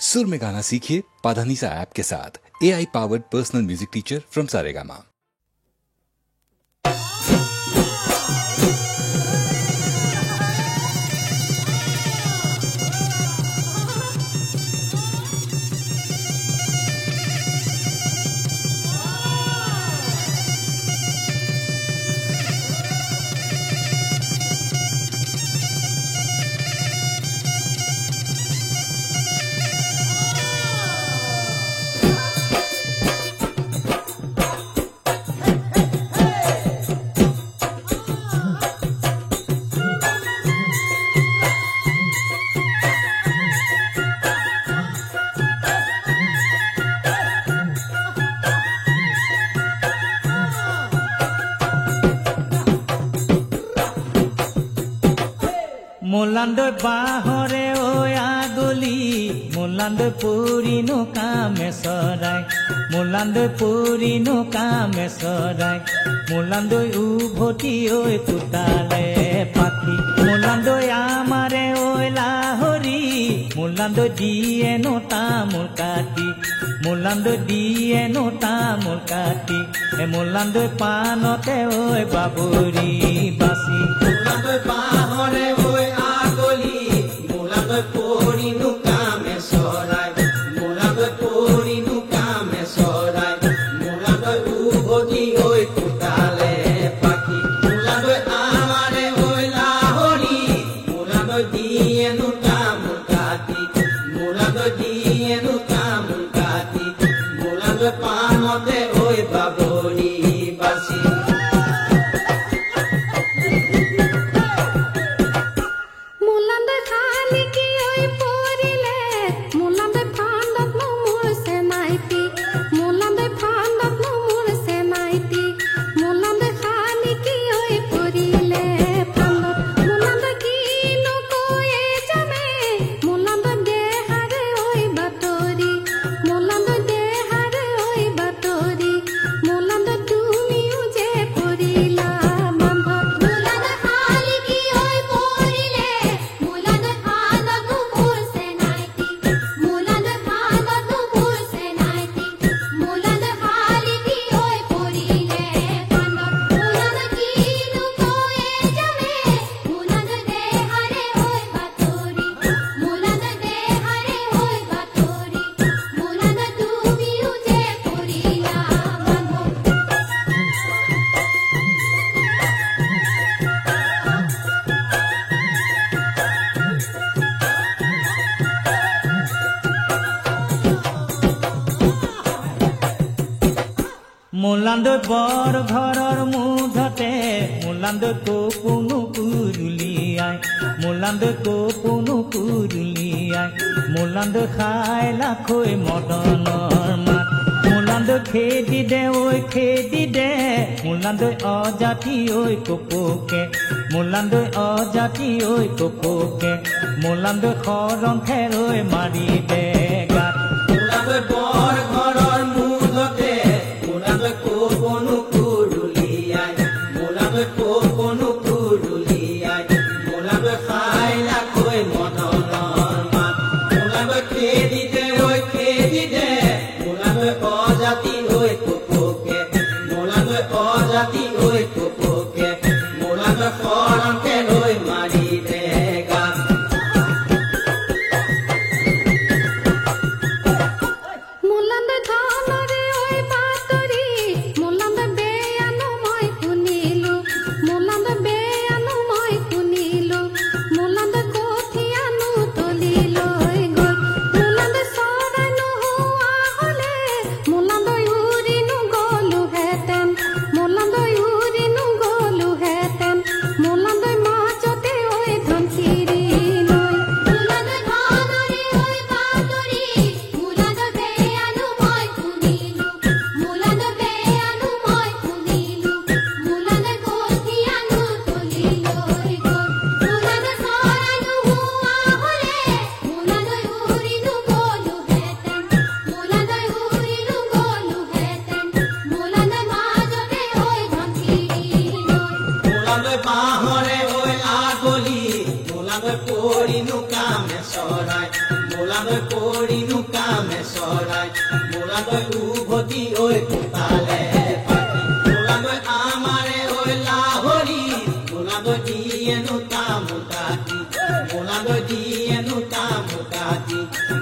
सुर में गाना सीखिए पाधानीसा ऐप के साथ। AI powered personal music teacher from Saregama. মোলান্দৈ বাহৰে ঐ আগলি মোলান্দৈ পুৰিনো কামে চৰাই মোলান্দৈ পুৰিনো কামে চৰাই মোলান্দৈ উভতি ঐ পুতালে পাখি মোলান্দৈ আমাৰে ঐ লাহৰি মোলান্দৈ দিয়েনো তামোল কাটি মোলান্দৈ দিয়েনো তামোল কাটি মোলান্দৈ পানতে ঐ বাবৰি বাচি মোলান্দৈ বাহৰে পুৰিনো কামে চৰাই মোলান্দৈ পুৰিনো কামে চৰাই মোলান্দৈ উভতি ঐ পুতালে পাখি মোলান্দৈ আমাৰে ঐ লাহৰি মোলান্দৈ দিয়েনো তামোল কাটি মোলান্দৈ দিয়েনো তামোল কাটি মোলান্দৈ পানতে ঐ বাবৰি বাচি মোলান্দৈ বৰ ঘৰৰ মুধতে মোলান্দৈ কোনো কুৰুলিয়াই মোলান্দৈ কোনো কুৰুলিয়াই মোলান্দৈ খাই লাখৈ মদনৰ মাত মোলান্দৈ খেদি দে ঐ খেদি দে মোলান্দৈ অজাতি ঐ কপকে মোলান্দৈ অজাতি ঐ কপকে মোলান্দৈ খৰং খেৰ ঐ মাৰি দে গাত মোলান্দৈ বৰ ঘৰৰ মুধতে মোলান্দৈ কোনো কুৰুলিয়াই মোলান্দৈ কোনো কুৰুলিয়াই মোলান্দৈ খাই লাখৈ মদনৰ মাত মোলান্দৈ খেদি দে ঐ খেদি দে মোলান্দৈ অজাতি ঐ কপকে মোলান্দৈ অজাতি ঐ কপকে মোলান্দৈ খৰংকে ঐ মাৰি দে গাত মোলান্দৈ কঠিয়ানো তলি লৈ গ'ল মোলান্দৈ চৰাই নোহোৱা বাবৰিনো কামে চৰাই মোলাগৈ উভতি ঐ কোতালে পাতি মোলাগৈ আমাৰে ঐ লাহৰি মোলাগৈ দিয়েনো তামোকাতি মোলাগৈ দিয়েনো তামোকাতি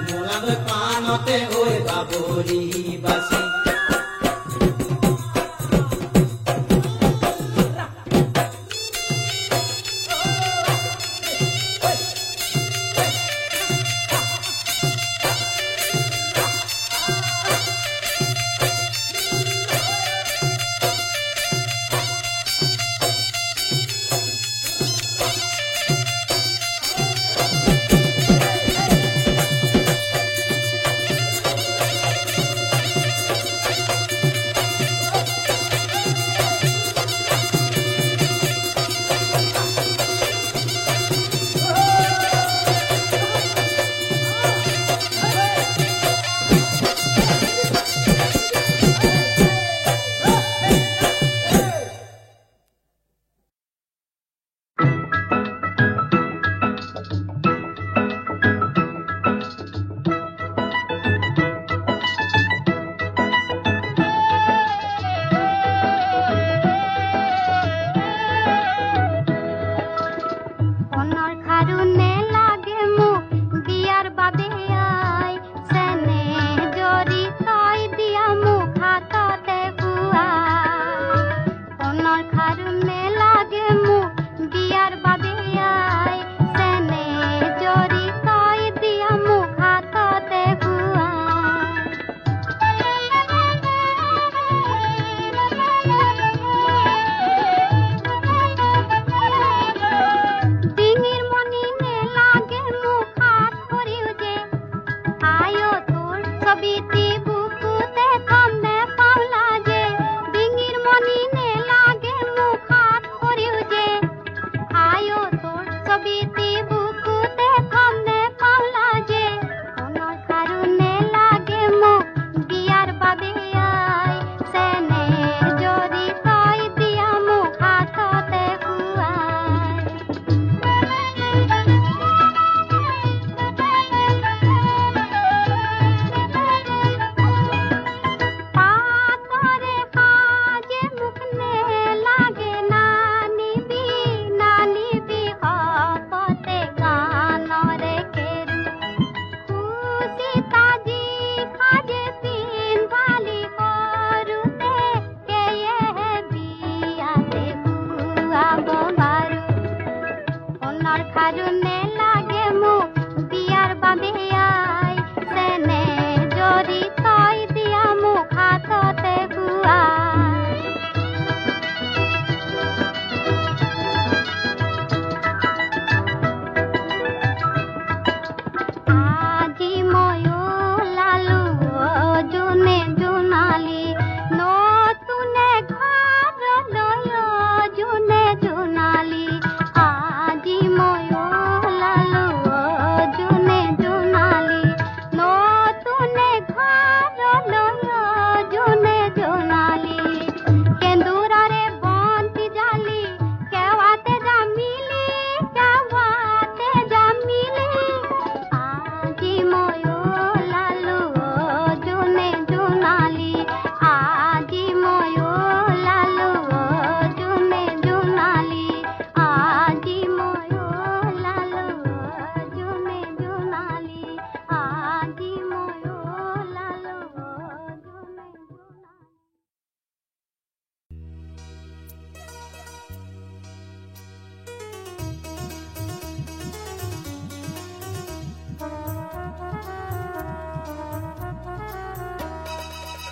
মোলাগৈ পানতে ঐ বাবৰি বাচি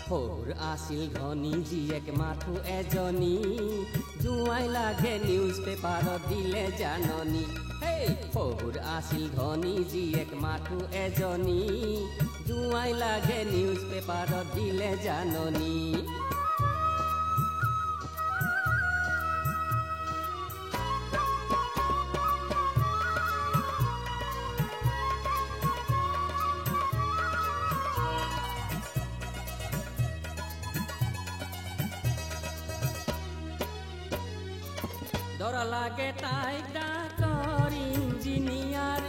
সৌৰ আছিল ধনী জীয়েক মাথো এজনী জুৱাই লাগে নিউজ পেপাৰত দিলে জাননী সৌৰ আছিল ধনী জীয়েক মাথো এজনী জুৱাই লাগে নিউজ পেপাৰত দিলে জাননী ডৰ লাগে তাইক ডাক্তৰ ইঞ্জিনিয়াৰ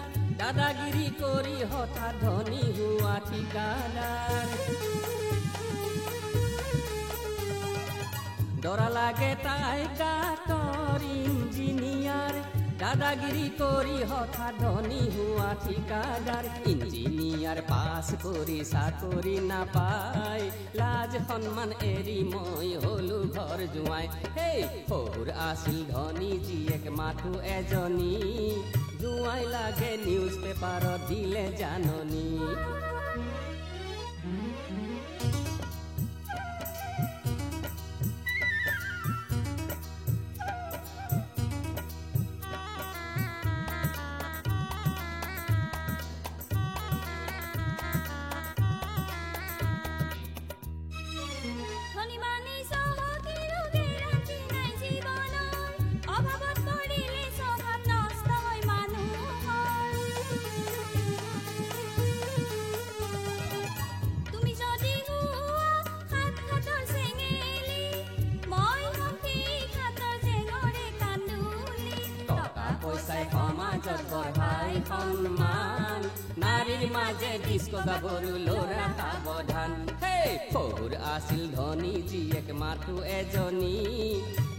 দাদাগিৰি কৰি হঠাৎ ধনী হোৱা ঠিকাদাৰ ডৰা লাগে তাই ডাক্তৰ ইঞ্জিনিয়াৰ দাদাগিৰি কৰি হঠাৎ ধনী হোৱা ঠিকাদাৰ ইঞ্জিনিয়াৰ পাছ কৰি চাকৰি নাপায় লাজ সন্মান এৰি মই হলো ঘৰ জোঁৱাই হেই সৰুৰ আছিল ধনী জীয়েক মাথো এজনী জোঁৱাই লাগে নিউজ পেপাৰত দিলে জাননী সন্মান নাৰীৰ মাজে ডিস্কো গাভৰু ল'ৰা সাৱধান হেই সৰুৰ আছিল ধনী জীয়েক মাথো এজনী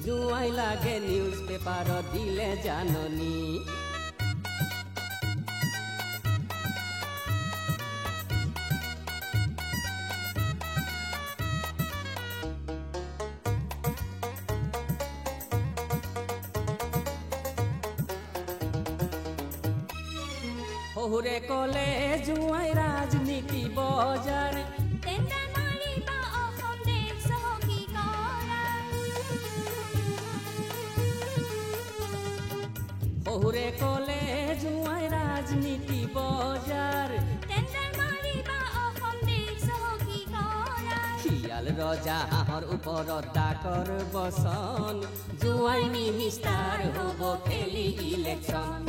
জোঁৱাই লাগে নিউজ পেপাৰত দিলে জাননী শহুৰে কলে জোঁৱাই ৰাজনীতি বজাৰ শহুৰে কলে জোঁৱাই ৰাজনীতি বজাৰ শিয়াল ৰজা হাঁহৰ ওপৰত ডাকৰ বচন জোঁৱাই মিনিষ্টাৰ হ'ব খেলি ইলেকশ্যন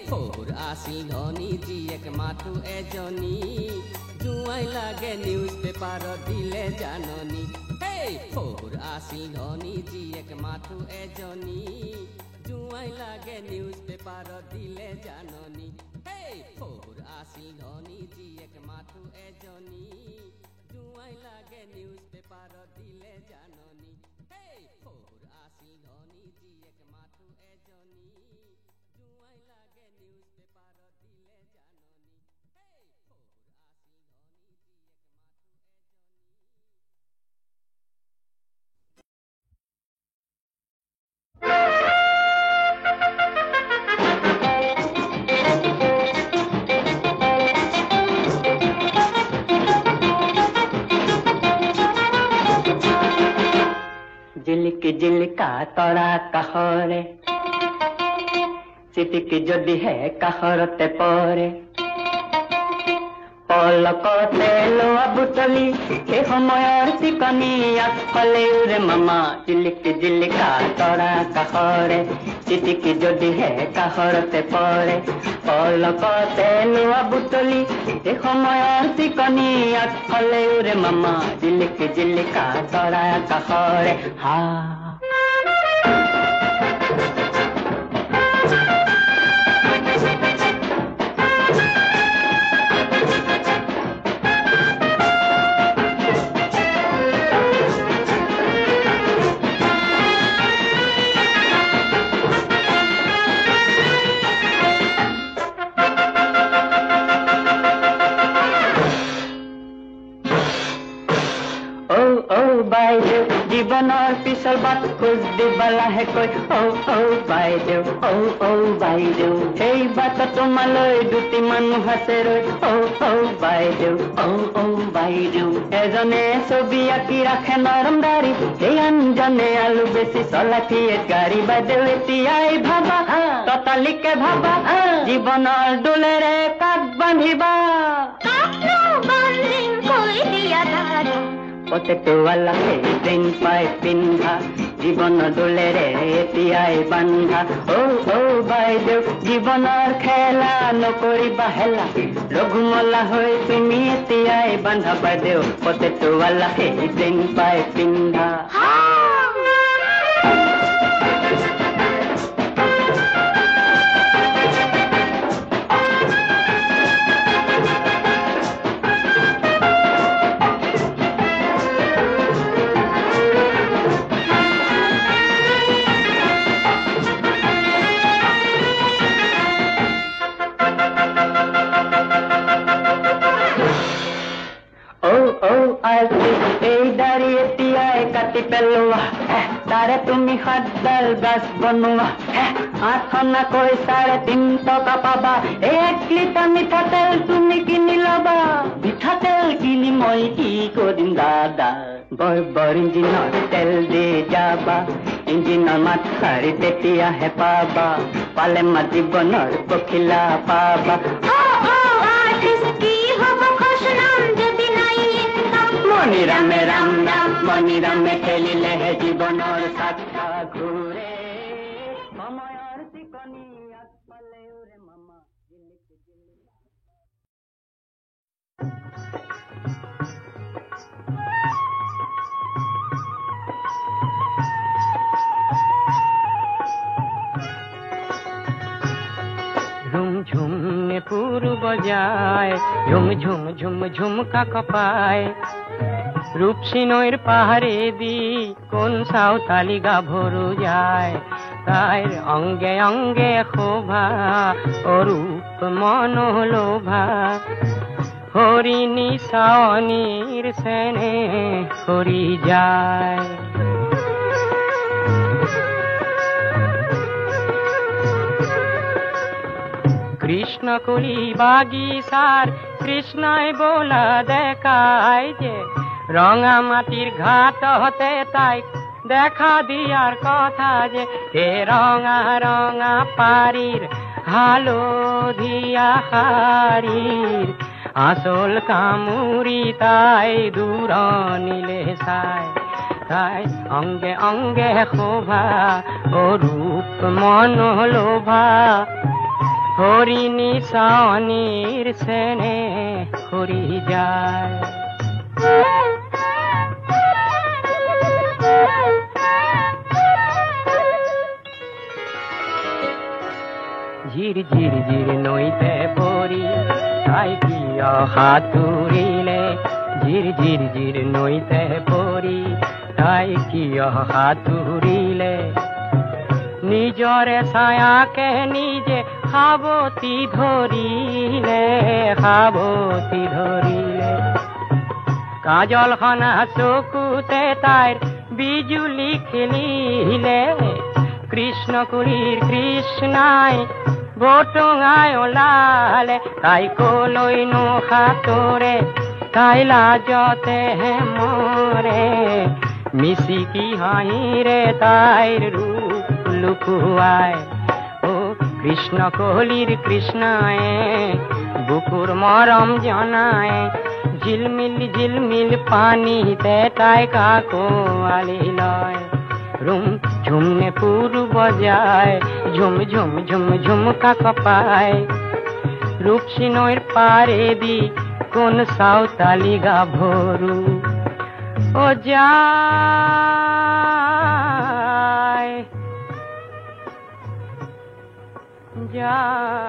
শহুৰ আছিল ধনী জীয়েক মাথো এজনী জোঁৱাই লাগে নিউজ পেপাৰত দিলে জাননী হেই শহুৰ আছিল ধনী জীয়েক মাথো এজনী জোঁৱাই লাগে নিউজ পেপাৰত দিলে জাননী হেই শহুৰ আছিল ধনী জীয়েক মাথো এজনী জোঁৱাই লাগে নিউজ পেপাৰত দিলে জাননী হেই শহুৰ আছিল ধনী জীয়েক মাথো এজনী জোঁৱাই লাগে নিউজ পেপাৰত দিলে জাননী হেই শহুৰ আছিল ধনী জীয়েক জিলিক জিলিকা তৰা কাষৰে চিটিকি যদিহে কাষৰতে পৰে পলকতে লোৱা বুটলি সেই সময়ৰ চিকনি আগফালে উৰে মামা জিলিক জিলিকা তৰা কাষৰে চিটিকি যদিহে কাষৰতে পৰে পলকতে লোৱা বুটলি সেই সময়ৰ চিকনি আগফালে উৰে মামা জিলিক জিলিকা তৰা কাষৰে হা জীৱনৰ পিছৰ বাট খোজ দিবা লাহেকৈ বাইদেউ বাইদেউ সেই বাটত তোমালৈ দুটি মানুহ আছে ৰৈ বাইদেউ বাইদেউ এজনে ছবি আঁকি ৰাখে নৰম দাড়ি সেই আনজনে আলু বেছি চলাঠিয়ে গাড়ী বাইদেউ এতিয়াই ভাবা ততালিকে ভাবা জীৱনৰ দোলেৰে কাক বান্ধিবা পটেটোৱালা সেই পাই পিন্ধা জীৱন দোলেৰে এতিয়াই বান্ধা বাইদেউ জীৱনৰ খেলা নকৰিবা হেলা ৰঘুমলা হৈ তুমি এতিয়াই বান্ধা বাইদেউ পটেটোৱালা সেই পাই পিন্ধা পেলোৱা তাৰে তুমি 7ডাল ব্ৰাছ বনোৱা 8 চাৰে 3 টকা পাবা 1 লিটাৰ মিঠাতেল তুমি কিনি ল'বা মিঠাতেল কিনি মই কি কৰিম দাদা বৰ ইঞ্জিনৰ তেল দি যাবা ইঞ্জিনৰ মাত সাৰি তেতিয়াহে পাবা পালে মা জীৱনৰ পখিলা পাবা মণিৰামে ৰাম ৰাম মণিৰামে খেলিলেহে জীৱনৰ চাকা ঘূৰে সময়ৰ টিকনি আগফালে উৰে মামা ঝুম ঝুম নে পুরু বজায় ঝুম ঝুম ঝুম ঝুমকা কপায় রূপসী নৈর পাহাড়ে দি কোন সাঁওতালি গাভরু যায় তাইর অঙ্গে অঙ্গে শোভা অরূপ মনোলোভা হরিণী চাৱনীৰ চেনে সৰি যায় কৃষ্ণ কলি বাগিচাৰ কৃষ্ণই বোলা দেখায় যে ৰঙা মাটিৰ ঘাটতে তাইক দেখা দিয়াৰ কথা যে হে ৰঙা ৰঙা পাৰীৰ হালধীয়া শাৰীৰ আচল কামুৰি তাই দূৰণিলে চাই তাই অঙ্গে অঙ্গে শোভা অৰূপ মনোলোভা হৰিণী চাৱনীৰ চেনে সৰি যায় ঝিৰ ঝিৰ ঝিৰ নৈতে পৰি তাই কিয় সাঁতুৰিলে ঝিৰ ঝিৰ ঝিৰ নৈতে পৰি তাই কিয় সাঁতুৰিলে নিজৰে ছায়াকে নিজে সাৱটি ধৰিলে কাজলখনা চকুতে তাইৰ বিজুলি খেলিলে কৃষ্ণ কুলিৰ কৃষ্ণাই বটঙাই ওলালে তাই কলৈনো সাঁতোৰে তাই লাজতে মৰে মিচিকি হাঁহিৰে তাইৰ ৰূপ লুকুৱাই ও কৃষ্ণ কলিৰ কৃষ্ণায়ে বুকুৰ মৰম জনায় ঝিলমিল পানীতে তাই কাকোৱালি লয় ৰুম ঝুমনে পুৰু বজায় ঝুম ঝুম ঝুম ঝুমকা কপায় ৰূপসী নৈৰ পাৰেদি কোন সাঁওতালি গাভৰু ও যায় যায়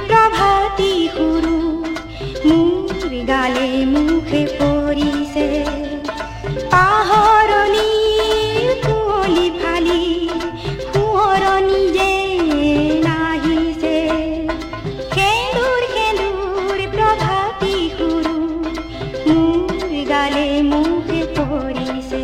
প্ৰভাতী সুৰু মোৰ গালে মুখে পৰিছে পাহৰণি কুঁৱলী ফালি সোঁৱৰণি যে নাহিছে সেন্দুৰ প্ৰভাতী সুৰু মোৰ গালে মুখে পৰিছে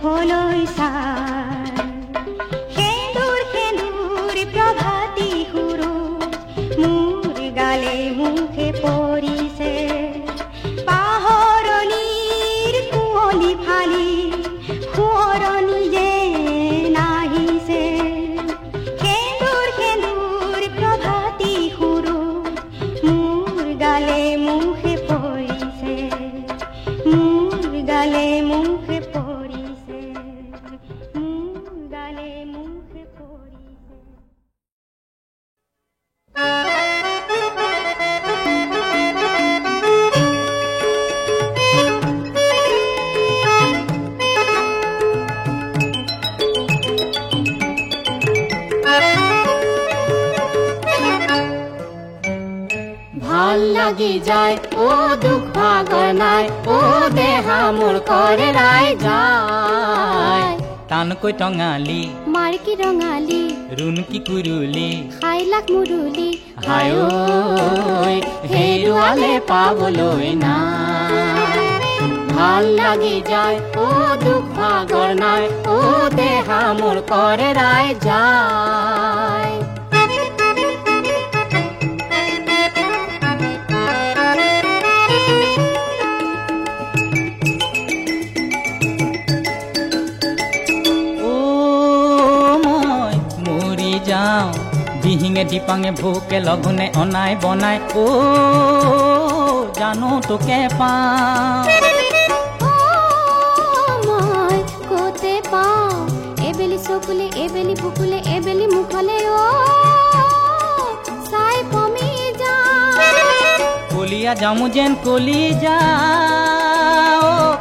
মুখলৈ চাই সেন্দুৰ সেন্দুৰ প্ৰভাতী সুৰো মোৰ গালে মুখে পৰিছে পাহৰণিৰ কুঁৱলী ফালি সোঁৱৰণি যে নাহিছে সেন্দুৰ সেন্দুৰ প্ৰভাতী সুৰো মোৰ গালে মুখে পৰিছে মোৰ গালে মুখে পৰিছে মোৰ গালে মুখে পৰিছে ভাল লাগি যায় ও দুখ ভাগৰ নাই ও দেহা মোৰ কৰে ৰাই যায় টানকৈ টঙালি মাৰ্কি ৰঙালী ৰুণকি কুৰুলি খাইলাক মুৰুলি হায় ঐ হেৰুৱালে পাবলৈ নাই ভাল লাগি যায় ও দুখ ভাগৰ নাই ও দেহা মোৰ কৰে ৰাই যায় দিহিঙে দিপাঙে ভোকে লঘোণে অনাই বনাই ও জানো তোকে পাওঁ মই ক'তে পাওঁ এবেলি চকুলে এবেলি বুকুলে এবেলি মুখলে অ চাই পমি যায় কলিয়া যামো যেন কলি যা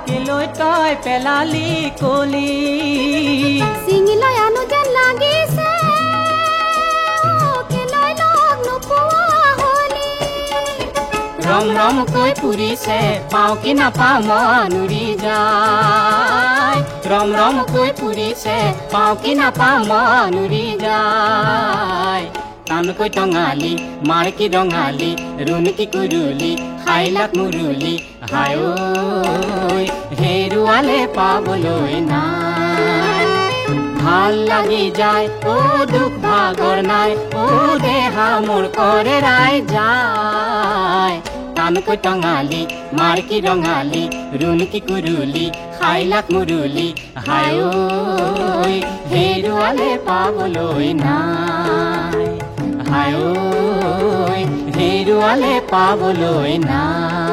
কেলৈ তই পেলালি কলি চিঙিলৈ আনো যেন লাগিছে ৰম ৰমকৈ পুৰিছে পাওঁ কি নাপাওঁ মনুৰি যায় ৰম ৰমকৈ পুৰিছে পাওঁ কি নাপাওঁ মনুৰি যায় টানকৈ টঙালি মাৰ্কি ৰঙালি ৰুণকি কুৰুলি খাইলাক মুৰুলি হায় ঐ হেৰুৱালে পাবলৈ নাই ভাল লাগি যায় ও দুখ ভাগৰ নাই ও দেহা মোৰ কৰে ৰাই যায় টানকৈ টঙালি মাৰ্কি ৰঙালি ৰুণকি কুৰুলি খাইলাক মুৰুলি হায় ঐ হেৰুৱালে পাবলৈ নাই হায় ঐ হেৰুৱালে পাবলৈ নাই